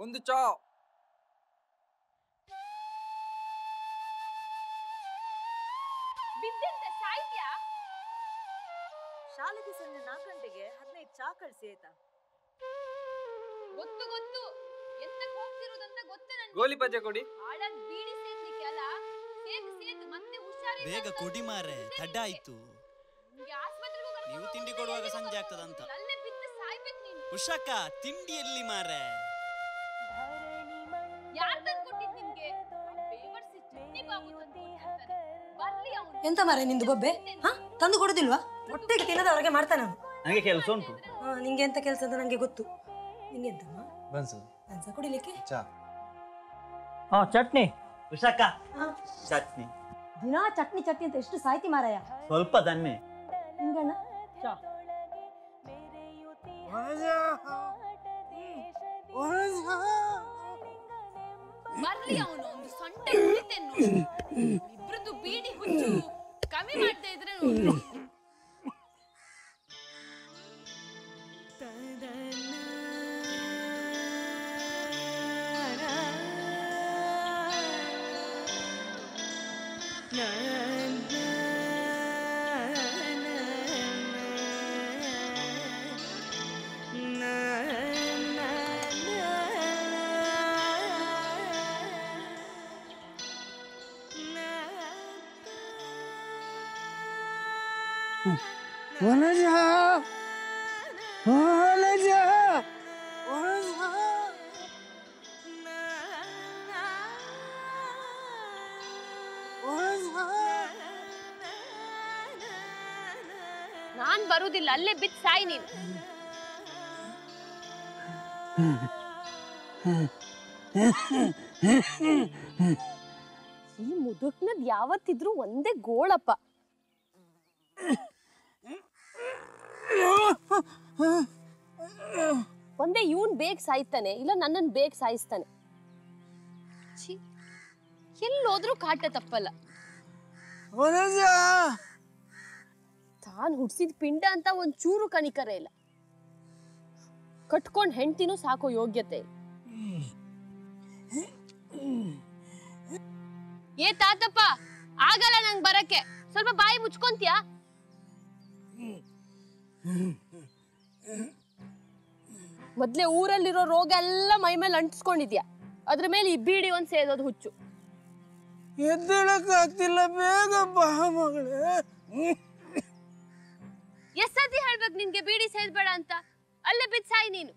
ಒಂದು ಚಾ. ಶಾಲೆಗೆ ಸಂಜೆ 4 ಗಂಟೆಗೆ 15 ಚಾ ಕಳಿಸಿ ಆಯ್ತಾ? ಗೊತ್ತು ಗೊತ್ತು, ಎಂತಕ್ಕೆ ಹೋಗ್ತಿರೋದಂತ ಗೊತ್ತು ನನಗೆ. ಗೋಲಿ ಬಜೆ ಕೊಡಿ. ಆಳದ್ ಬೀಡಿ ಸೇದ್ಲಿಕ್ಕೆ ಅಲ್ಲ, ಸೇದು ಮತ್ತೆ ಹುಷಾರಿಲ್ಲ. ಬೇಗ ಕೊಡಿ ಮಾರೆ, ತಡ್ಡ ಆಯ್ತು. ನಿಮಗೆ ಆಸ್ಪತ್ರೆಗೆ ಕರ್ಕೊಂಡು ನೀವು ತಿಂಡಿ ಕೊಡುವಾಗ ಸಂಜೆ ಆಗ್ತದಂತ. ಅಲ್ಲೇ ಬಿದ್ದು ಸಾಯ್ಬೇಕು ನೀನು. ಉಷಕ್ಕ ತಿಂಡಿ ಎಲ್ಲಿ ಮಾರೆ? ಯಾರ್ ತಂದು ಕೊಟ್ಟಿದ್ ನಿಮ್ಗೆ? ಬೇವರ್ಸಿ ಚಟ್ನಿ ಬಾಬು ತಂದು ಕೊಟ್ಟಿರ್ತಾನೆ. ಬರ್ಲಿ ಅವನು. ಎಂತ ಮಾರೆ ನಿಂದು ಬೊಬ್ಬೆ? ಹಾ, ತಂದು ಕೊಡುದಿಲ್ವಾ? ಒಟ್ಟಿಗೆ ತಿನ್ನದವರೆಗೆ ಮಾಡ್ತಾನೆ ಅವನು. ನನಗೆ ಕೆಲಸ ಉಂಟು. ನಿಂಗೆ ಎಂತ ಕೆಲಸ ಅಂತ ನಂಗೆ ಗೊತ್ತು. ನಿಂಗೆ ಎಂತಮ್ಮ? ಬನ್ಸ ಕುಡಿಲಿಕ್ಕೆ ಚಾ. ಚಟ್ನಿ. ಉಷಕ್ಕ ಚಟ್ನಿ. ದಿನಾ ಚಟ್ನಿ ಚಟ್ನಿ ಅಂತ ಎಷ್ಟು ಸಾಯ್ತಿ ಮಾರಾಯ. ಸ್ವಲ್ಪ ತನ್ನೆ. ನಿಂಗಣ್ಣ ಚಾ. ಬರ್ಲಿ ಅವನು, ಒಂದು ಸೊಂಟೆ ಕುಡಿತೇನೆ ನೋಡಿ. ಇಬ್ರದ್ದು ಬೀಡಿ ಹುಚ್ಚು ಕಮ್ಮಿ ಮಾಡ್ತಾ ಇದ್ರೆ ನೋಡಿ. ನಾನ್ ಬರುದಿಲ್ಲ, ಅಲ್ಲೇ ಬಿದ್ದು ಸಾಯಿ ನೀನು. ಈ ಮುದುಕ್ನದ್ ಯಾವತ್ತಿದ್ರು ಒಂದೇ ಗೋಳಪ್ಪ. ಒಂದೇ ಇವನ್ ಬೇಗ ಸಾಯ್ತಾನೆ, ಇಲ್ಲ ನನ್ನನ್ ಬೇಗ ಸಾಯಿಸ್ತಾನೆ. ಎಲ್ಲೋದ್ರೂ ಕಾಟ ತಪ್ಪಲ್ಲ. ತಾನ್ ಹುಡ್ಸಿದ್ ಪಿಂಡ ಅಂತ ಒಂದ್ ಚೂರು ಕನಿಕರ ಇಲ್ಲ. ಕಟ್ಕೊಂಡ್ ಹೆಂಡ್ತಿನೂ ಸಾಕೋ ಯೋಗ್ಯತೆ. ಏ ತಾತಪ್ಪ, ಆಗಲ್ಲ ನಂಗ್ ಬರಕ್ಕೆ, ಸ್ವಲ್ಪ ಬಾಯಿ ಮುಚ್ಕೊಂತ್ಯಾ? ಮೊದ್ಲೇ ಊರಲ್ಲಿರೋ ರೋಗ ಎಲ್ಲ ಮೈ ಮೇಲೆ ಅಂಟಿಸ್ಕೊಂಡಿದ್ಯಾ, ಅದ್ರ ಮೇಲೆ ಈ ಬೀಡಿ ಒಂದ್ ಸೇದೋದು ಹುಚ್ಚು. ಎದ್ದೇಳಕ್ಕಾಗ್ತಿಲ್ಲ, ಬೇಗ ಬಾ ಮಗಳೇ. ಎಷ್ಟ್ ಸತಿ ಹೇಳ್ಬೇಕು ನಿನ್ಗೆ ಬೀಡಿ ಸೇದ್ಬೇಡ ಅಂತ? ಅಲ್ಲೇ ಬಿದ್ದು ಸಾಯಿ ನೀನು.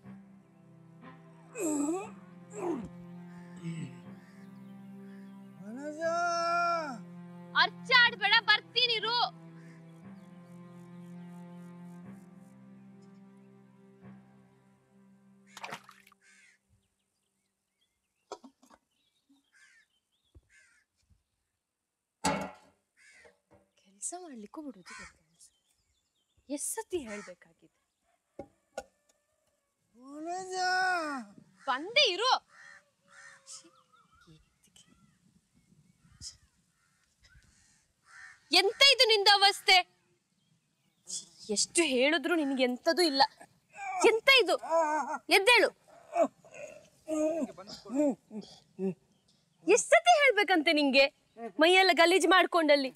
ಅರ್ಚ ಆಡ್ಬೇಡ, ಬರ್ತೀನಿರು. ಕೆಲಸ ಮಾಡ್ಲಿಕ್ಕೂ ಬಿಡುದಿಲ್ಲ. ಎಷ್ಟ್ ಸತಿ ಹೇಳ್ಬೇಕಾಗಿದೆ? ಬಂದೇ ಇರು. ಎಂತ ಇದು ನಿಂದ ಅವಸ್ಥೆ? ಎಷ್ಟು ಹೇಳಿದ್ರು ನಿನ್ಗೆ ಎಂತದೂ ಇಲ್ಲ. ಎಂತ ಇದು? ಎದ್ದೇಳು. ಎಷ್ಟ್ ಸತಿ ಹೇಳ್ಬೇಕಂತೆ ನಿಂಗೆ? ಮೈಯೆಲ್ಲ ಗಲೀಜ್ ಮಾಡ್ಕೊಂಡಲ್ಲಿ.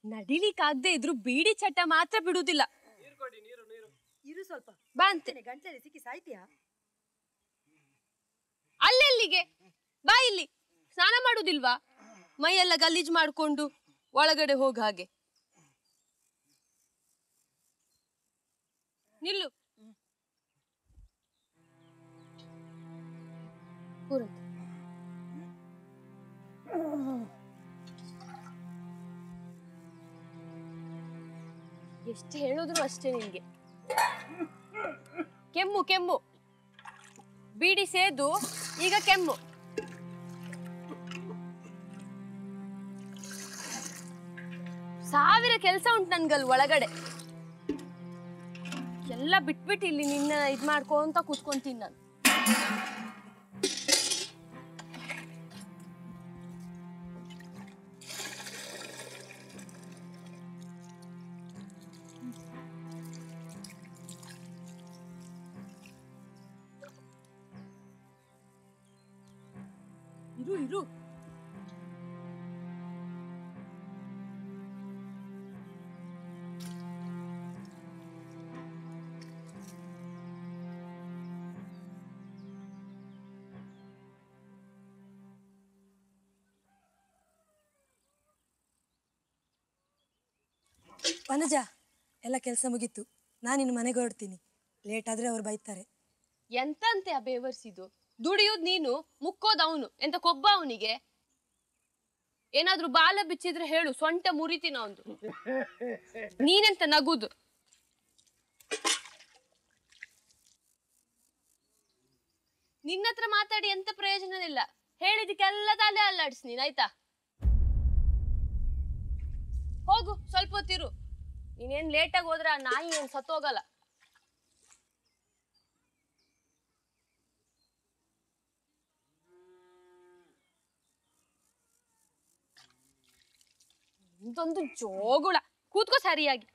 ನಡಿಲಿಕ್ಕಾಗದೆ ಇದ್ರು ಬೀಡಿ ಚಟ ಮಾತ್ರ ಬಿಡುದಿಲ್ಲ. ಇರು ಸ್ವಲ್ಪ. ಬಾ ಅಂತೇನೆ. ಗಂಟಲಲ್ಲಿ ಸಿಕ್ಕಿ ಸಾಯ್ತೀಯಾ? ಅಲ್ಲೆಲ್ಲಿಗೆ? ಬಾ ಇಲ್ಲಿ. ಸ್ನಾನ ಮಾಡುದಿಲ್ವಾ? ಮೈಯೆಲ್ಲ ಗಲೀಜ್ ಮಾಡ್ಕೊಂಡು ಒಳಗಡೆ ಹೋಗ ಹಾಗೆ. ನಿಲ್ಲು. ಕೂರಂತೆ. ಎಷ್ಟು ಹೇಳಿದ್ರು ಅಷ್ಟೇ ನಿನ್ಗೆ. ಕೆಮ್ಮು ಕೆಮ್ಮು, ಬೀಡಿ ಸೇದು ಈಗ ಕೆಮ್ಮು. ಸಾವಿರ ಕೆಲಸ ಉಂಟು ನನ್ಗಲ್ ಒಳಗಡೆ. ಎಲ್ಲ ಬಿಟ್ಬಿಟ್ಟು ಇಲ್ಲಿ ನಿನ್ನ ಇದ್ ಮಾಡ್ಕೊಂತ ಕೂತ್ಕೊಂತೀನಿ ನಾನು. ಇರು ಇರು. ವನಜ, ಎಲ್ಲ ಕೆಲಸ ಮುಗೀತು. ನಾನಿನ್ನು ಮನೆಗೆ ಹೊರಡ್ತೀನಿ. ಲೇಟ್ ಆದ್ರೆ ಅವ್ರು ಬೈತಾರೆ. ಎಂತ ಅಂತೆ ಆ ಬೇವರ್ಸಿದು? ದುಡಿಯೋದ್ ನೀನು, ಮುಕ್ಕೋದ್ ಅವನು. ಎಂತ ಕೊಬ್ಬ ಅವನಿಗೆ? ಏನಾದ್ರೂ ಬಾಲ ಬಿಚ್ಚಿದ್ರೆ ಹೇಳು, ಸೊಂಟ ಮುರಿತೀನ ಅವಂದು. ನೀನೆಂತ ನಗುದು? ನಿನ್ನತ್ರ ಮಾತಾಡಿ ಎಂತ ಪ್ರಯೋಜನವಿಲ್ಲ. ಹೇಳಿದಕ್ಕೆಲ್ಲ ತಲೆ ಅಲ್ಲಾಡ್ಸ್ ನೀನ್, ಆಯ್ತಾ? ಹೋಗು, ಸ್ವಲ್ಪ ಹೊತ್ತಿರು. ನೀನೇನ್ ಲೇಟಾಗಿ ಹೋದ್ರೆ ಆ ನಾಯಿ ಏನ್ ಸತ್ತೋಗಲ್ಲ. ಇದೊಂದು ಜೋಗುಳ. ಕೂತ್ಕೋ ಸರಿಯಾಗಿ.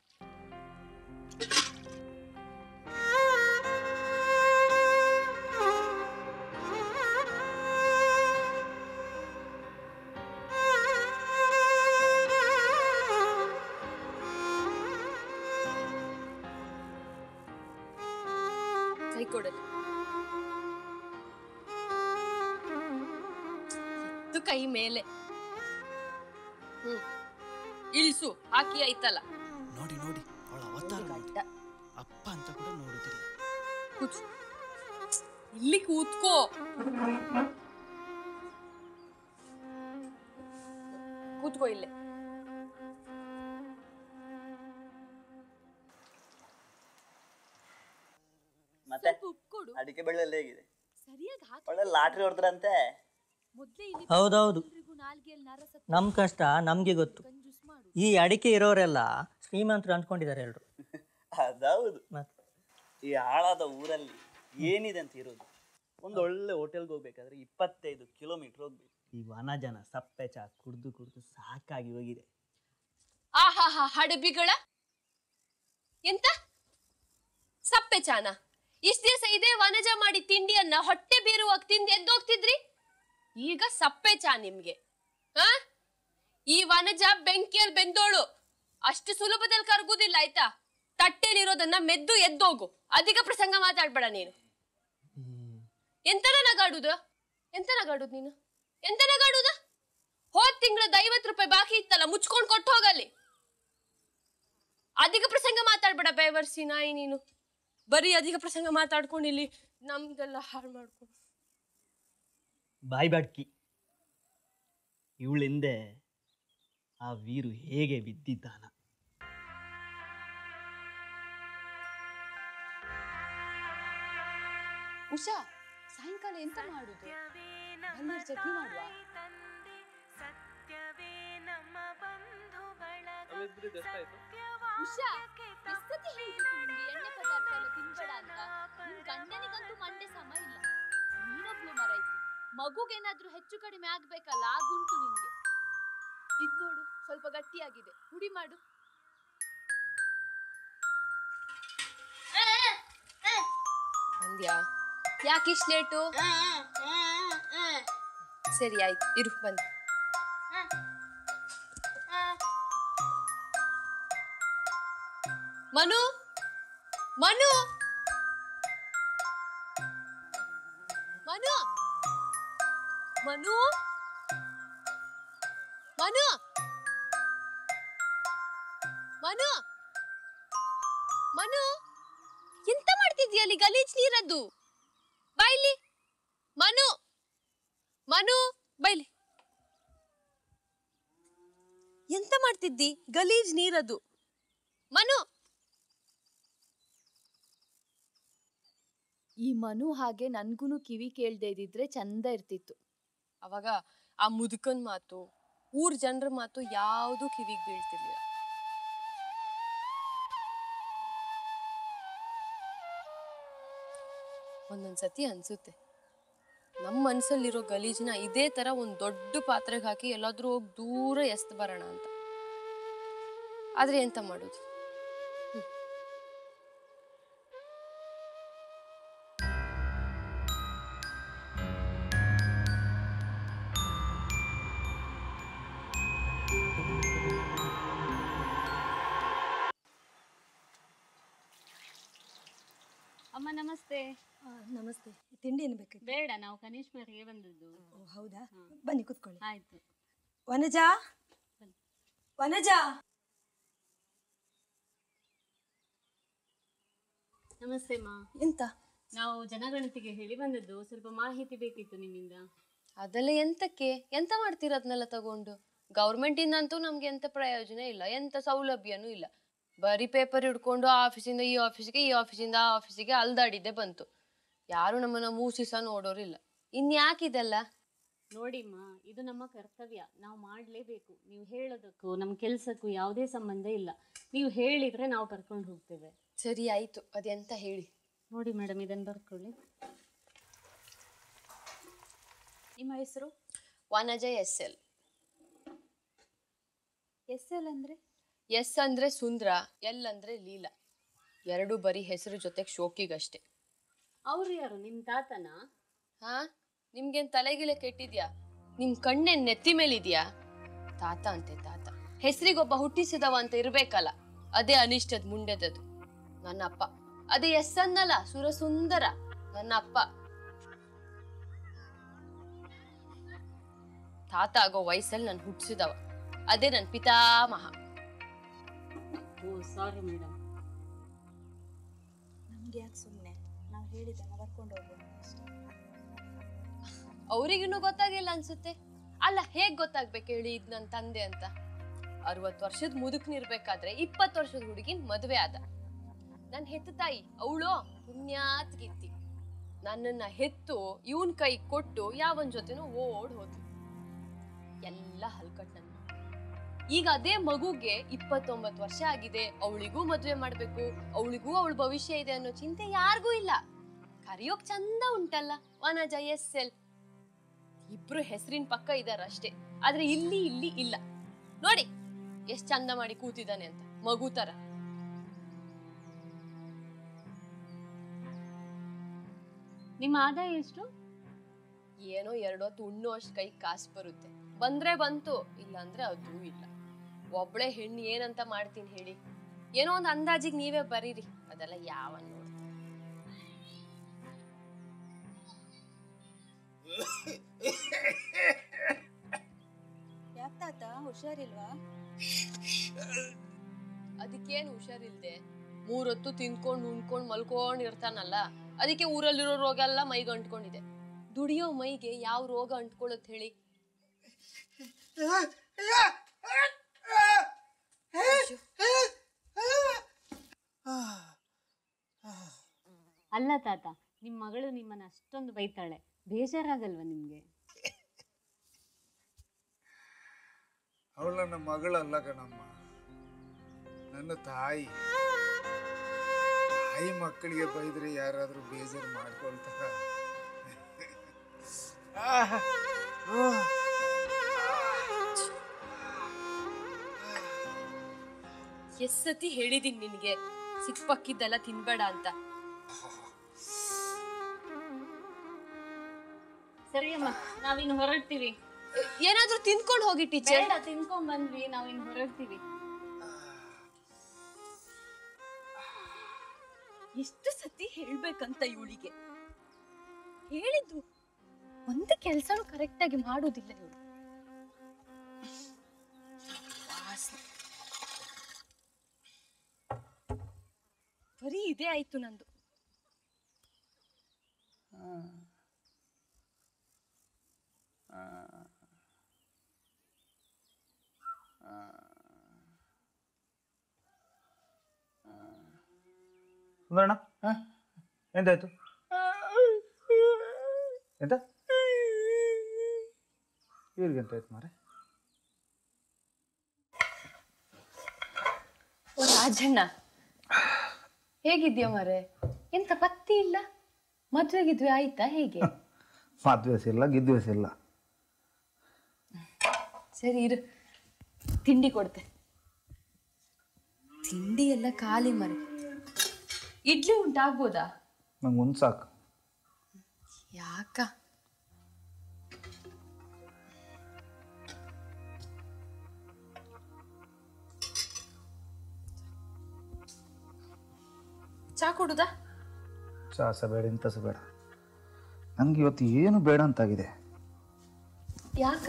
ಕೈ ಕೊಡಲಿ. ಎತ್ತು ಕೈ ಮೇಲೆ. ಇಳಿಸು. ಹಾಕಿ ಆಯ್ತಲ್ಲ. ನೋಡಿ ನೋಡಿ ಅವಳ ಅವತಾರ ನೋಡಿ. ಅಪ್ಪ ಅಂತ ಕೂಡ ನೋಡುದಿಲ್ಲ. ಕೂತು. ಇಲ್ಲಿ ಕೂತ್ಕೋ. ಕೂತ್ಕೋ ಇಲ್ಲೇ. ಮತ್ತೆ ಉಪ್ಕೊಡು. ಅಡಿಕೆ ಬೆಳೆ ಎಲ್ಲ ಹೇಗಿದೆ? ಸರಿಯಾಗಿ ಹಾಕಿ. ಒಳ್ಳೆ ಲಾಟ್ರಿ ಹೊಡೆದ್ರಂತೆ. ಮೊದ್ಲೇ ಇಲ್ಲಿ ಹೌದೌದು, ನಾಲ್ಗೆಯಲ್ಲಿ ನರ ಸತ್ತು ನಮ್ಮ ಕಷ್ಟ ನಮಗೆ ಗೊತ್ತು. ಕಂಜೂಸ್ ಮಾಡು. ಈ ಅಡಿಕೆ ಇರೋರೆಲ್ಲ ಶ್ರೀಮಂತರು ಅಂದ್ಕೊಂಡಿದ್ದಾರೆ ಎಲ್ರು. ಅದೌದು. ಮತ್ತೆ ಈ ಹಾಳಾದ ಊರಲ್ಲಿ ಏನಿದೆ ಅಂತ ಇರೋದು? ಒಂದು ಒಳ್ಳೆ ಹೋಟೆಲ್ಗೆ ಹೋಗ್ಬೇಕಾದ್ರೆ 25 ಕಿಲೋಮೀಟರ್ ಹೋಗ್ಬೇಕು. ಈ ವನಜನ ಸಪ್ಪೆ ಚಾ ಕುಡ್ದು ಕುಡ್ದು ಸಾಕಾಗಿ ಹೋಗಿದೆ. ಆಹಾ ಹಡಬಿಗಳ. ಎಂತ ಸಪ್ಪೆ ಚಾನ? ಇಷ್ಟ ದಿವಸ ಇದೇ ವನಜ ಮಾಡಿ ತಿಂಡಿಯನ್ನ ಹೊಟ್ಟೆ ಬೀರುವಾಗ ತಿಂದು ಎದ್ದೋಗ್ತಿದ್ರಿ. ಈಗ ಸಪ್ಪೆ ಚಾ ನಿಮ್ಗೆ? ಹ? ಈ ವನಜ ಬೆಂಕಿಯಲ್ಲಿ ಬೆಂದೋಳು. ಅಷ್ಟು ಸುಲಭದಲ್ಲಿ ಕರಗುದಿಲ್ಲ, ಆಯ್ತಾ? ತಟ್ಟೆಲಿರೋದನ್ನ ಮೆದ್ದು ಎದ್ದೋಗು. ಅಧಿಕ ಪ್ರಸಂಗ ಮಾತಾಡ್ಬೇಡ ನೀನು. ಎಂತನ ನಗಾಡುದು? ಎಂತ ನಗಾಡುದು ನೀನು? ಎಂತ ನಗಾಡುದ? ಹೋದ್ ತಿಂಗಳದ 50 ರೂಪಾಯಿ ಬಾಕಿ ಇತ್ತಲ್ಲ, ಮುಚ್ಕೊಂಡ್ ಕೊಟ್ಟು ಹೋಗಲ್ಲಿ. ಅಧಿಕ ಪ್ರಸಂಗ ಮಾತಾಡ್ಬೇಡ ಬೇವರ್ಸಿ ನಾಯಿ ನೀನು. ಬರೀ ಅಧಿಕ ಪ್ರಸಂಗ ಮಾತಾಡ್ಕೊಂಡು ಇಲ್ಲಿ ನಮ್ದೆಲ್ಲ ಹಾಳು ಮಾಡ್ಕೊಂಡು. ಬಾಯ್ ಬಾಡ್ಕಿ. ಇವಳಿಂದೆ ಆ ವೀರು ಹೇಗೆ ಬಿದ್ದಿದ್ದಾನ? ಉಷಾ, ಸಾಯಂಕಾಲ ಎಂತ ಮಾಡುದು? ಪನ್ನೀರ್ ಚಟ್ನಿ ಮಾಡುವ? ಉಷಾ, ಎಷ್ಟೊತ್ತಿ ಹೇಳಿದ್ದು ನಿಮ್ಗೆ ಎಣ್ಣೆ ಪದಾರ್ಥ ಎಲ್ಲ ತಿನ್ಬೇಡ ಅಂತ? ನಿಮ್ ಗಂಡನಿಗಂತೂ ಮಂಡೆ ಸಮ ಇಲ್ಲ. ನೀನೊಬ್ಳು ಮರೈತಿ. ಮಗುಗೇನಾದ್ರೂ ಹೆಚ್ಚು ಕಡಿಮೆ ಆಗ್ಬೇಕಲ್ಲ, ಆಗುಂಟು ನಿನ್ಗೆ. ಇದ್ ನೋಡು, ಸ್ವಲ್ಪ ಗಟ್ಟಿಯಾಗಿದೆ. ಹುಡಿ ಮಾಡು. ಬಂದ್ಯಾ? ಯಾಕೆ ಇಷ್ಟು ಲೇಟು? ಸರಿ ಆಯ್ತು, ಇರು ಬಂದು. ಮನು, ಮನು, ಮನು, ಮನು, ಮನು, ಮನು, ಮನು, ಎಂತ ಮಾಡ್ತಿದ್ಯಾ ಅಲ್ಲಿ? ಗಲೀಜ್ ನೀರದ್ದು. ಬೈಲಿ ಮನು, ಮನು ಬೈಲಿ. ಎಂತ ಮಾಡ್ತಿದ್ದಿ? ಗಲೀಜ್ ನೀರದು. ಮನು ಈ ಮನು ಹಾಗೆ ನನ್ಗೂನು ಕಿವಿ ಕೇಳ್ದೆ ಇದ್ದಿದ್ರೆ ಚಂದ ಇರ್ತಿತ್ತು. ಅವಾಗ ಆ ಮುದುಕನ್ ಮಾತು, ಊರ್ ಜನರ ಮಾತು ಯಾವುದು ಕಿವಿಗೆ ಬೀಳ್ತಿರ್ಲಿಲ್ಲ. ಒಂದೊಂದ್ಸತಿ ಅನ್ಸುತ್ತೆ ನಮ್ಮ ಮನ್ಸಲ್ಲಿರೋ ಗಲೀಜ್ನ ಇದೇ ತರ ಒಂದ್ ದೊಡ್ಡ ಪಾತ್ರೆಗೆ ಹಾಕಿ ಎಲ್ಲಾದ್ರೂ ಹೋಗಿ ದೂರ ಎಸ್ತ್ ಬರೋಣ ಅಂತ. ಆದ್ರೆ ಎಂತ ಮಾಡೋದು? ಅಮ್ಮ ನಮಸ್ತೆ. ನಮಸ್ತೆ. ತಿಂಡಿ ಏನು ಬೇಕಾಗಿತ್ತು? ಬೇಡ, ನಾವು ಕನಿಷ್ಮರಿಗೆ ಬಂದದ್ದು. ಓ ಹೌದಾ, ಬನ್ನಿ ಕೂತ್ಕೊಳ್ಳಿ. ಆಯ್ತು. ವನಜಾ, ವನಜಾ. ನಮಸ್ತೆ ಅಮ್ಮ. ಎಂತ? ನಾವು ಜನಗಣತಿಗೆ ಹೇಳಿ ಬಂದದ್ದು, ಸ್ವಲ್ಪ ಮಾಹಿತಿ ಬೇಕಿತ್ತು ನಿಮ್ಮಿಂದ. ಅದೆಲ್ಲ ಎಂತಕ್ಕೆ? ಎಂತ ಮಾಡ್ತೀರ ಅದನ್ನೆಲ್ಲ ತಗೊಂಡು? ಗೌರ್ಮೆಂಟ್ ಇಂದಂತೂ ನಮ್ಗೆ ಎಂತ ಪ್ರಯೋಜನ ಇಲ್ಲ, ಎಂತ ಸೌಲಭ್ಯನೂ ಇಲ್ಲ. ಬರೀ ಪೇಪರ್ ಹಿಡ್ಕೊಂಡು ಆ ಆಫೀಸಿಂದ ಈ ಆಫೀಸಿಗೆ, ಈ ಆಫೀಸಿಂದ ಆ ಆಫೀಸಿಗೆ ಅಲ್ದಾಡಿದ್ದೆ ಬಂತು. ಯಾರು ನಮ್ಮನ್ನ ಮೂಸಿಸ ನೋಡೋರಿಲ್ಲ. ಇನ್ಯಾಕಿದೆಲ್ಲ? ನೋಡಿಮ್ಮ, ಇದು ನಮ್ಮ ಕರ್ತವ್ಯ, ನಾವು ಮಾಡಲೇಬೇಕು. ನೀವು ಹೇಳೋದಕ್ಕೂ ನಮ್ಮ ಕೆಲಸಕ್ಕೂ ಯಾವುದೇ ಸಂಬಂಧ ಇಲ್ಲ. ನೀವು ಹೇಳಿದ್ರೆ ನಾವು ಕರ್ಕೊಂಡು ಹೋಗ್ತೇವೆ. ಸರಿ ಆಯ್ತು, ಅದೆಂತ ಹೇಳಿ. ನೋಡಿ ಮೇಡಮ್, ಇದನ್ನು ಬರ್ಕೊಳ್ಳಿ. ನಿಮ್ಮ ಹೆಸರು? ವನಜ SL. SL ಅಂದ್ರೆ? ಎಸ್ ಅಂದ್ರೆ ಸುಂದ್ರ, ಎಲ್ ಅಂದ್ರೆ ಲೀಲಾ. ಎರಡು ಬರೀ ಹೆಸರು ಜೊತೆಗೆ ಶೋಕಿಗಷ್ಟೆ. ಅವ್ರು ಯಾರು, ನಿಮ್ ತಾತನ? ಹಾ, ನಿಮ್ಗೇನ್ ತಲೆಗಿಲೆ ಕೆಟ್ಟಿದ್ಯಾ? ನಿಮ್ ಕಣ್ಣೇನ್ ನೆತ್ತಿ ಮೇಲಿದ್ಯಾ? ತಾತ ಅಂತೆ ತಾತ. ಹೆಸರಿಗೊಬ್ಬ ಹುಟ್ಟಿಸಿದವ ಅಂತ ಇರ್ಬೇಕಲ್ಲ, ಅದೇ ಅನಿಷ್ಟದ್ ಮುಂಡೆದದು. ನನ್ನ ಅಪ್ಪ. ಅದೇ ಎಸ್ ಅನ್ನಲ್ಲ, ಸುರಸುಂದರ ನನ್ನ ಅಪ್ಪ. ತಾತ ಆಗೋ ವಯಸ್ಸಲ್ಲಿ ನನ್ ಹುಟ್ಟಿಸಿದವ, ಅದೇ ನನ್ ಪಿತಾಮಹ. ಓ ಸಾರಿ ಮೇಡಮ್. ನಮ್ಗೆ ಯಾಕೆ ಸುಮ್ಮನೆ, ನಾವು ಹೇಳಿದ್ದನ್ನ ಬರ್ಕೊಂಡು ಹೋಗ್ಬೋದು ಅಷ್ಟೇ. ಅವ್ರಿಗಿನ್ನೂ ಗೊತ್ತಾಗಿಲ್ಲ ಅನ್ಸುತ್ತೆ. ಅಲ್ಲ, ಹೇಗ್ ಗೊತ್ತಾಗ್ಬೇಕು ಹೇಳಿ ಇದ್ ನನ್ ತಂದೆ ಅಂತ? 60 ವರ್ಷದ ಮುದುಕ್ನಿರ್ಬೇಕಾದ್ರೆ 20 ವರ್ಷದ ಹುಡುಗಿನ್ ಮದ್ವೆ ಆದ. ನನ್ ಹೆತ್ತ ತಾಯಿ ಅವಳು ಪುಣ್ಯಾತ್ ಗಿತ್ತಿ. ನನ್ನನ್ನ ಹೆತ್ತು ಇವನ್ ಕೈ ಕೊಟ್ಟು ಯಾವನ್ ಜೊತೆನೂ ಓಡ್ ಹೋದ್ಲು. ಎಲ್ಲ ಹಲ್ಕಟ್ ನನ್ನ. ಈಗ ಅದೇ ಮಗುಗೆ 29 ವರ್ಷ ಆಗಿದೆ, ಅವಳಿಗೂ ಮದ್ವೆ ಮಾಡ್ಬೇಕು, ಅವಳಿಗೂ ಅವಳ ಭವಿಷ್ಯ ಇದೆ ಅನ್ನೋ ಚಿಂತೆ ಯಾರಿಗೂ ಇಲ್ಲ. ಕರಿಯೋಕ್ ಚಂದ ಉಂಟಲ್ಲ, ವನಜ SL. ಇಬ್ರು ಹೆಸರಿನ ಪಕ್ಕ ಇದಾರಷ್ಟೇ, ಆದ್ರೆ ಇಲ್ಲಿ ಇಲ್ಲ. ನೋಡಿ ಎಷ್ಟ್ ಚಂದ ಮಾಡಿ ಕೂತಿದ್ದಾನೆ ಅಂತ, ಮಗು ತರ. ನಿಮ್ಮ ಆದಾಯ ಎಷ್ಟು? ಏನೋ 2 ಹೊತ್ತು ಉಣ್ಣೋ ಅಷ್ಟ್ ಕೈ ಕಾಸು ಬರುತ್ತೆ. ಬಂದ್ರೆ ಬಂತು, ಇಲ್ಲ ಅಂದ್ರೆ ಅದೂ ಇಲ್ಲ. ಒಬ್ಳೆ ಹೆಣ್ಣು ಏನಂತ ಮಾಡ್ತೀನಿ ಹೇಳಿ? ಏನೋ ಒಂದ್ ಅಂದಾಜಿಗೆ ನೀವೇ ಬರೀರಿ, ಅದೆಲ್ಲ ಯಾವ ನೋಡ್ತಾರೆ. ಯಾಕೆ ತಾತ, ಹುಷಾರಿಲ್ವಾ? ಅದಕ್ಕೇನು ಹುಷಾರಿಲ್ದೆ? 3 ಹೊತ್ತು ತಿನ್ಕೊಂಡು ಉಣ್ಕೊಂಡು ಮಲ್ಕೊಂಡ್ ಇರ್ತಾನಲ್ಲ, ಅದಕ್ಕೆ ಊರಲ್ಲಿರೋ ರೋಗ ಎಲ್ಲ ಮೈಗೆ ಅಂಟ್ಕೊಂಡಿದೆ. ದುಡಿಯೋ ಮೈಗೆ ಯಾವ ರೋಗ ಅಂಟ್ಕೊಳ್ಳುತ್ತೆ ಹೇಳಿ? ಅಲ್ಲ ತಾತ, ನಿಮ್ಮ ಮಗಳು ನಿಮ್ಮನ್ನ ಅಷ್ಟೊಂದು ಬೈತಾಳೆ, ಬೇಜಾರಾಗಲ್ವಾ ನಿಮ್ಗೆ? ಅವಳು ನನ್ನ ಮಗಳಲ್ಲ ಕಣಮ್ಮ, ನನ್ನ ತಾಯಿ. ತಾಯಿ ಮಕ್ಕಳಿಗೆ ಬೈದ್ರೆ ಯಾರಾದ್ರೂ ಬೇಜಾರು ಮಾಡ್ಕೊಳ್ತಾರ? ಎಷ್ಟ್ ಸತಿ ಹೇಳಿದೀನಿ ನಿನ್ಗೆ ಸಿಕ್ಪಕ್ಕಿದ್ದೆಲ್ಲ ತಿನ್ಬೇಡ ಅಂತ. ಸರಿ ಅಮ್ಮ, ನಾವಿನ್ನು ಹೊರಡ್ತೀವಿ. ಏನಾದ್ರೂ ತಿನ್ಕೊಂಡು ಹೋಗಿ ಟೀಚರ್. ತಿನ್ಕೊಂಡ್ ಬಂದ್ವಿ, ನಾವಿನ್ನು ಹೊರಡ್ತೀವಿ. ಎಷ್ಟು ಸತಿ ಹೇಳ್ಬೇಕಂತ ಇವಳಿಗೆ ಹೇಳಿದ್ದು, ಒಂದು ಕೆಲ್ಸನೂ ಕರೆಕ್ಟ್ ಆಗಿ ಮಾಡೋದಿಲ್ಲ ಇವಳು. ಬರೀ ಇದೇ ಆಯ್ತು ನಂದು. ಸುಂದರಣ್ಣ, ಎಂತಾಯ್ತು? ಎಂತ ಇವ್ರಿಗೆಂತ ಆಯ್ತು ಮಾರೆ? ರಾಜಣ್ಣ ಹೇಗಿದ್ಯೋ ಮಾರೆ? ಎಂತ ಪತ್ತಿ ಇಲ್ಲ. ಮದ್ವೆ ಗಿದ್ವೆ ಆಯ್ತಾ ಹೇಗೆ? ಮದ್ವೆಸಿಲ್ಲ ಗಿದ್ವೆಸಿಲ್ಲ. ಸರಿ ಇರು, ತಿಂಡಿ ಕೊಡ್ತೆ. ತಿಂಡಿ ಎಲ್ಲ ಖಾಲಿ ಮರೆ. ಇಡ್ಲಿ ಉಂಟಾಗ್ಬೋದಾ? ನಂಗೆ ಒಂದು ಸಾಕು. ಯಾಕ? ಚಾ ಕೊಡುದಾ? ಚಾ ಸಹ ಬೇಡ, ಇಂಥ ಸಹ ಬೇಡ. ನನಗೆ ಇವತ್ತು ಏನು ಬೇಡ ಅಂತಾಗಿದೆ. ಯಾಕ?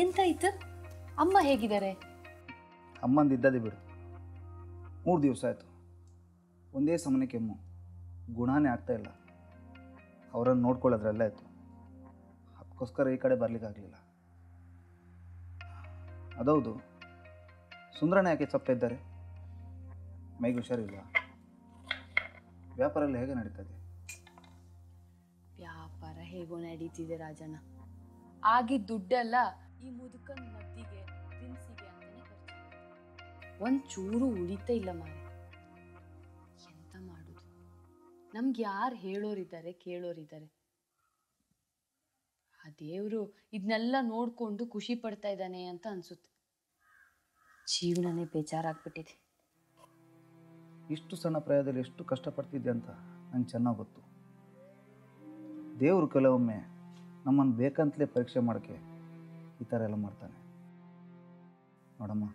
ಎಂತಾಯ್ತು? ಅಮ್ಮ ಹೇಗಿದ್ದಾರೆ? ಅಮ್ಮಂದಿದ್ದದೇ ಬಿಡು. 3 ದಿವಸ ಆಯಿತು, ಒಂದೇ ಸಮನೆ ಕೆಮ್ಮು, ಗುಣನೇ ಆಗ್ತಾ ಇಲ್ಲ. ಅವರನ್ನು ನೋಡ್ಕೊಳ್ಳೋದ್ರಲ್ಲೇ ಆಯಿತು. ಅದಕ್ಕೋಸ್ಕರ ಈ ಕಡೆ ಬರಲಿಕ್ಕಾಗಲಿಲ್ಲ. ಅದೌದು, ಸುಂದರಣ್ಣ ಯಾಕೆ ಸಪ್ಪ ಇದ್ದಾರೆ? ಮೈಗೆ ಹುಷಾರಿಲ್ಲ. ವ್ಯಾಪಾರ ಎಲ್ಲ ಹೇಗೆ ನಡೀತದೆ? ವ್ಯಾಪಾರ ಹೇಗೋ ನಡೀತಿದೆ ರಾಜಣ್ಣ. ಆಗಿದ್ದ ದುಡ್ಡೆಲ್ಲ ಈ ಮುದುಕನ್ ಮದ್ದಿಗೆ ದಿನಸಿಗೆ ಅಂತಾನೆ ಖರ್ಚು. ಒಂಚೂರು ಉಳಿತಾ ಇಲ್ಲ ಮಾರೆ. ಎಂತ ಮಾಡುದು? ನಮ್ಗೆ ಯಾರು ಹೇಳೋರಿದ್ದಾರೆ ಕೇಳೋರಿದ್ದಾರೆ? ಆ ದೇವ್ರು ಇದನ್ನೆಲ್ಲ ನೋಡ್ಕೊಂಡು ಖುಷಿ ಪಡ್ತಾ ಇದ್ದಾನೆ ಅಂತ ಅನ್ಸುತ್ತೆ. ಜೀವನನೇ ಬೇಜಾರಾಗ್ಬಿಟ್ಟಿದೆ. ಇಷ್ಟು ಸಣ್ಣ ಪ್ರಾಯದಲ್ಲಿ ಎಷ್ಟು ಕಷ್ಟಪಡ್ತಿದ್ದೆ ಅಂತ ನಂಗೆ ಚೆನ್ನಾಗಿ ಗೊತ್ತು. ದೇವರು ಕೆಲವೊಮ್ಮೆ ನಮ್ಮನ್ನು ಬೇಕಂತಲೇ ಪರೀಕ್ಷೆ ಮಾಡೋಕ್ಕೆ ಈ ಥರ ಎಲ್ಲ ಮಾಡ್ತಾನೆ. ನೋಡಮ್ಮ,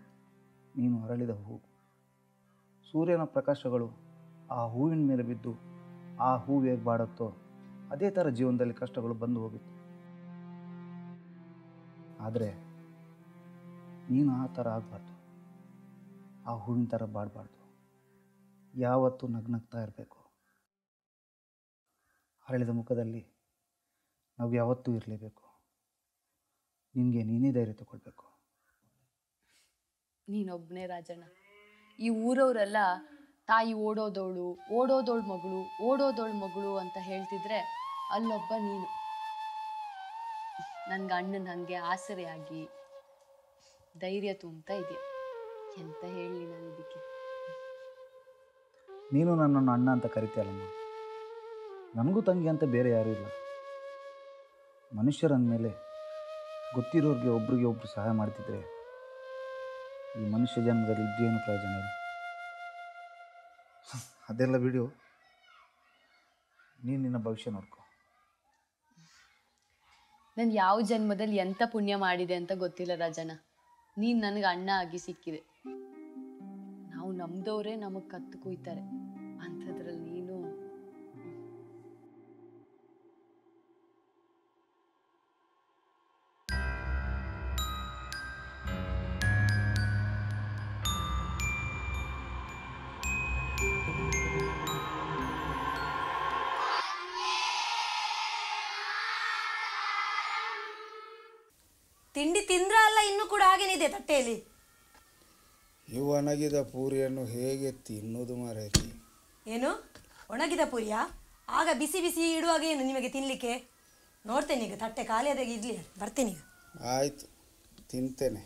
ನೀನು ಅರಳಿದ ಹೂವು. ಸೂರ್ಯನ ಪ್ರಕಾಶಗಳು ಆ ಹೂವಿನ ಮೇಲೆ ಬಿದ್ದು ಆ ಹೂವು ಹೇಗೆ ಬಾಡುತ್ತೋ ಅದೇ ಥರ ಜೀವನದಲ್ಲಿ ಕಷ್ಟಗಳು ಬಂದು ಹೋಗಿತ್ತು. ಆದರೆ ನೀನು ಆ ಥರ ಆಗಬಾರ್ದು. ಆ ಹೂವಿನ ಥರ ಬಾಡಬಾರ್ದು. ಯಾವತ್ತೂ ನಗ್ನಗ್ತಾ ಇರಬೇಕು. ಅರಳಿದ ಮುಖದಲ್ಲಿ ನಾವು ಯಾವತ್ತೂ ಇರಲೇಬೇಕು. ನಿನಗೆ ನೀನೇ ಧೈರ್ಯ ತಗೊಳ್ಬೇಕು. ನೀನೊಬ್ಬನೇ ರಾಜಣ್ಣ. ಈ ಊರವರೆಲ್ಲ ತಾಯಿ ಓಡೋದೋಳು ಮಗಳು ಅಂತ ಹೇಳ್ತಿದ್ರೆ ಅಲ್ಲೊಬ್ಬ ನೀನು ನನ್ಗೆ ಅಣ್ಣನ ಹಂಗೆ ಆಸರೆಯಾಗಿ ಧೈರ್ಯ ತುಂಬ್ತಾ ಇದೆಯಾ. ಎಂತ ಹೇಳಿ ನಾನು ಇದಕ್ಕೆ? ನೀನು ನನ್ನನ್ನು ಅಣ್ಣ ಅಂತ ಕರಿತೀಯಲ್ಲಮ್ಮ. ನನಗೂ ತಂಗಿ ಅಂತ ಬೇರೆ ಯಾರೂ ಇಲ್ಲ. ಮನುಷ್ಯರಂದಮೇಲೆ ಗೊತ್ತಿರೋರಿಗೆ ಒಬ್ರಿಗೆ ಒಬ್ರು ಸಹಾಯ ಮಾಡ್ತಿದ್ರೆ ಈ ಮನುಷ್ಯ ಜನ್ಮದಲ್ಲಿ ಇದ್ದೇನು ಪ್ರಯೋಜನ ಇಲ್ಲ. ಅದೆಲ್ಲ ಬಿಡು, ನೀನು ನಿನ್ನ ಭವಿಷ್ಯ ನೋಡ್ಕೊ. ನಾನು ಯಾವ ಜನ್ಮದಲ್ಲಿ ಎಂತ ಪುಣ್ಯ ಮಾಡಿದೆ ಅಂತ ಗೊತ್ತಿಲ್ಲ ರಾಜಣ್ಣ. ನೀನು ನನಗೆ ಅಣ್ಣ ಆಗಿ ಸಿಕ್ಕಿದೆ. ನಾವು ನಮ್ದವರೇ ನಮಗೆ ಕತ್ತು ಕುಯ್ತಾರೆ ಅಂಥದ್ರಲ್ಲಿ ನೀನು. ತಿಂಡಿ ತಿಂದ್ರ ಅಲ್ಲ, ಇನ್ನೂ ಕೂಡ ಹಾಗೇನಿದೆ ತಟ್ಟೆಯಲ್ಲಿ. ಈ ಒಣಗಿದ ಪೂರಿಯನ್ನು ಹೇಗೆ ತಿನ್ನೋದು ಮಾರಾಯ್ತಿ? ಏನು ಒಣಗಿದ ಪೂರಿಯಾ? ಆಗ ಬಿಸಿ ಬಿಸಿ ಇಡುವಾಗ ಏನು ನಿಮಗೆ ತಿನ್ನಲಿಕ್ಕೆ? ನೋಡ್ತೇನೆ ಈಗ, ತಟ್ಟೆ ಖಾಲಿಯಾದಾಗ ಇಡ್ಲಿ ಬರ್ತೀನಿ ಈಗ. ಆಯಿತು, ತಿಂತೇನೆ.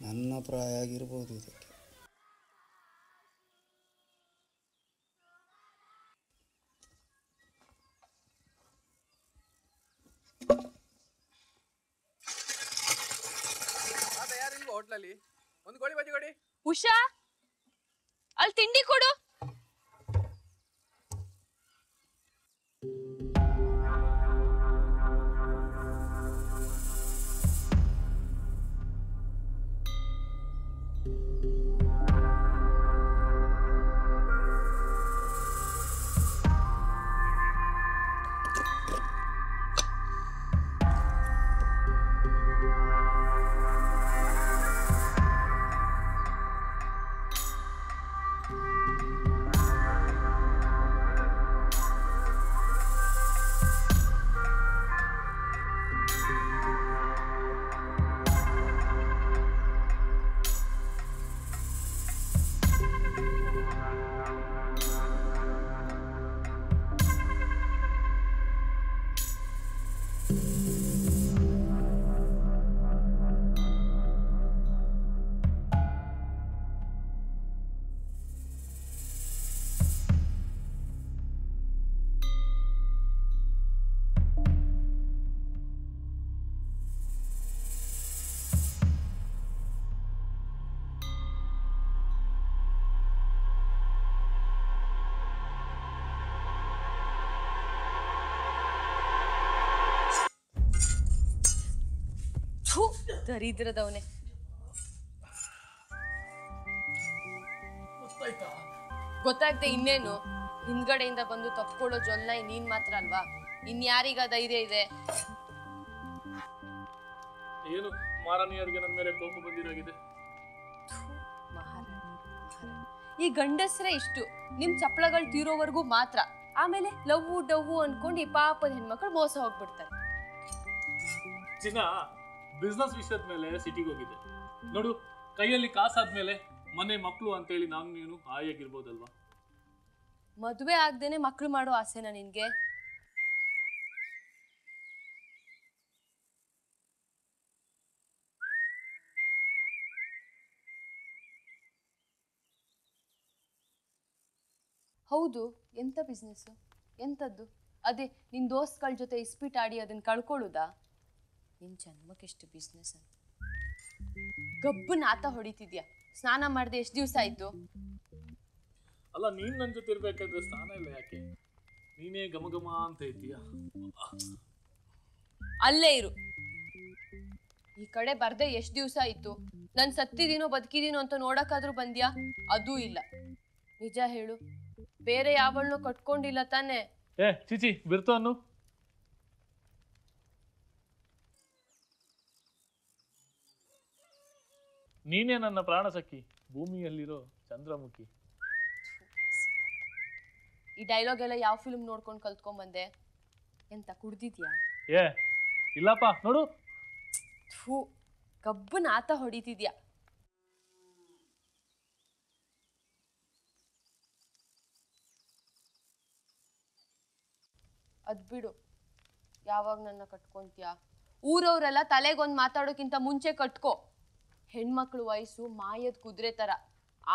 ನನ್ನ ಪ್ರಾಯ ಆಗಿರ್ಬೋದು ಇದಕ್ಕೆ. ಹೋಟ್ಲಲ್ಲಿ ಒಂದು ಗೋಳಿ ಬಜ್ಜಿ ಕೊಡಿ. ಉಷಾ, ಅಲ್ಲಿ ತಿಂಡಿ ಕೊಡು. ದರಿದ್ರದವನೇ. ಗೊತ್ತಾಗ್ದೆ ಇನ್ನೇನು, ಹಿಂದ್ಗಡೆಯಿಂದ ಬಂದು ತಪ್ಕೊಳ್ಳೋ ಜೊಲ್ಲ ನೀನ್ ಮಾತ್ರ ಅಲ್ವಾ, ಇನ್ಯಾರೀಗ ಧೈರ್ಯ ಇದೆ? ಏನು ಮಾರಾಣಿಯರಿಗೆ ನನ್ನ ಮೇಲೆ ಕೋಪ ಬಂದಿರಾಗಿದೆ? ಈ ಗಂಡಸ್ರೆ ಇಷ್ಟು, ನಿಮ್ ಚಪ್ಪಳಗಳು ತೀರೋವರೆಗೂ ಮಾತ್ರ. ಆಮೇಲೆ ಲವ್ವು ಡವ್ವು ಅನ್ಕೊಂಡು ಈ ಪಾಪದ ಹೆಣ್ಮಕ್ಳು ಮೋಸ ಹೋಗ್ಬಿಡ್ತಾರೆ. ಚಿನ್ನ, ಬಿಸ್ನೆಸ್ ವಿಷಯದ ಮೇಲೆ ಸಿಟಿಗೆ ಹೋಗಿದ್ದೆ ನೋಡು. ಕೈಯಲ್ಲಿ ಕಾಸಾದ್ಮೇಲೆ ಮನೆ ಮಕ್ಕಳು ಅಂತೇಳಿ ನಾನು ನೀನು ಹಾಯಾಗಿರ್ಬೋದಲ್ವಾ? ಮದುವೆ ಆಗ್ದೇನೆ ಮಕ್ಳು ಮಾಡೋ ಆಸೆನಾ ನಿನ್ಗೆ? ಹೌದು, ಎಂತ ಬಿಸ್ನೆಸ್? ಎಂಥದ್ದು? ಅದೇ ನಿನ್ ದೋಸ್ತ್ಗಳ ಜೊತೆ ಇಸ್ಪೀಟ್ ಆಡಿ ಅದನ್ನ ಕಳ್ಕೊಳ್ಳುದಾ? ನಿನ್ ಜನ್ಮಕ್ಕೆಷ್ಟು ಬಿಸ್ನೆಸ್ ಅಂತ ಗಬ್ಬನ್ ಆತ ಹೊಡಿತಿದ್ಯಾ. ಸ್ನಾನ ಮಾಡ್ದೆ ಎಷ್ಟು ದಿವಸ ಆಯ್ತು? ಅಲ್ಲ, ನೀನ್ ನನ್ನ ಜೊತೆ ಇರ್ಬೇಕಾದ್ರೆ ಸ್ನಾನ ಇಲ್ಲ ಯಾಕೆ? ನೀನೇ ಘಮ ಘಮ ಅಂತ ಇದ್ದೀಯಾ? ಅಲ್ಲೇ ಇರು. ಈ ಕಡೆ ಬರ್ದೆ ಎಷ್ಟು ದಿವಸ ಆಯ್ತು? ನನ್ ಸತ್ತಿದೀನೋ ಬದುಕಿದೀನೋ ಅಂತ ನೋಡಕ್ಕಾದ್ರೂ ಬಂದ್ಯಾ? ಅದೂ ಇಲ್ಲ. ನಿಜ ಹೇಳು, ಬೇರೆ ಯಾವಳನ್ನೂ ಕಟ್ಕೊಂಡಿಲ್ಲ ತಾನೆ? ಚಿಚಿ ಬಿರ್ತು ಅನ್ನು. ನೀನೇ ನನ್ನ ಪ್ರಾಣ ಸಖಿ, ಭೂಮಿಯಲ್ಲಿರೋ ಚಂದ್ರಮುಖಿ. ಈ ಡೈಲಾಗ್ ಎಲ್ಲ ಯಾವ ಫಿಲ್ಮ್ ನೋಡ್ಕೊಂಡು ಕಲ್ತ್ಕೊಂಡ್ ಬಂದೆ? ಎಂತ ಕುಡ್ದಿದ್ಯಾ? ಇಲ್ಲಪ್ಪ ನೋಡು. ಕಬ್ಬನ್ ಆತ ಹೊಡಿತಿದ್ಯಾ. ಅದ್ ಬಿಡು, ಯಾವಾಗ ನನ್ನ ಕಟ್ಕೊಂತೀಯ? ಊರವ್ರೆಲ್ಲ ತಲೆಗೊಂದು ಮಾತಾಡೋಕ್ಕಿಂತ ಮುಂಚೆ ಕಟ್ಕೋ. ಹೆಣ್ಮಕ್ಳು ವಯಸ್ಸು ಮಾಯದ ಕುದುರೆ ತರ,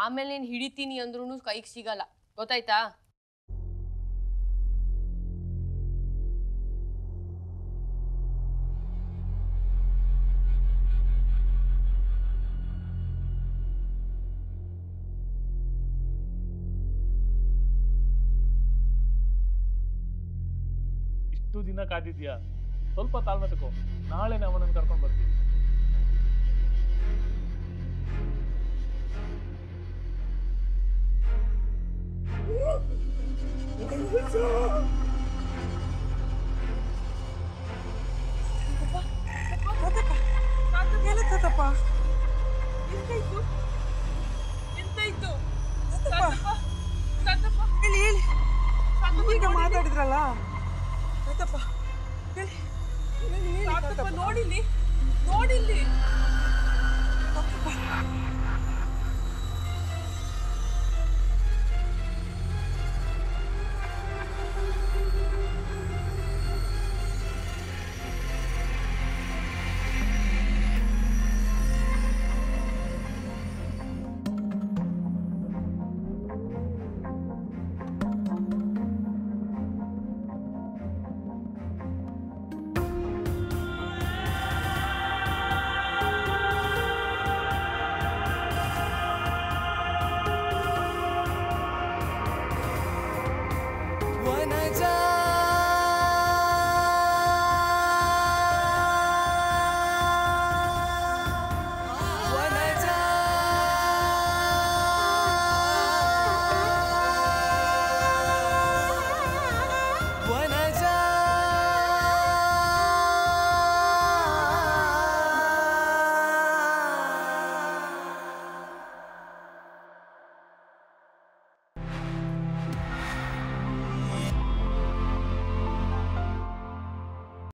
ಆಮೇಲೆ ನೀನು ಹಿಡಿತೀನಿ ಅಂದ್ರೂ ಕೈಗೆ ಸಿಗಲ್ಲ, ಗೊತ್ತಾಯ್ತಾ? ಇಷ್ಟು ದಿನ ಕಾದಿದ್ಯಾ? ಸ್ವಲ್ಪ ತಾಳ್ಮೆ ತಗೋ, ನಾಳೆ ಅವನನ್ನು ಕರ್ಕೊಂಡು ಬರ್ತೀವಿ. ಮಾತಾಡಿದ್ರಲ್ಲ ನೋಡಿಲ್ಲಿ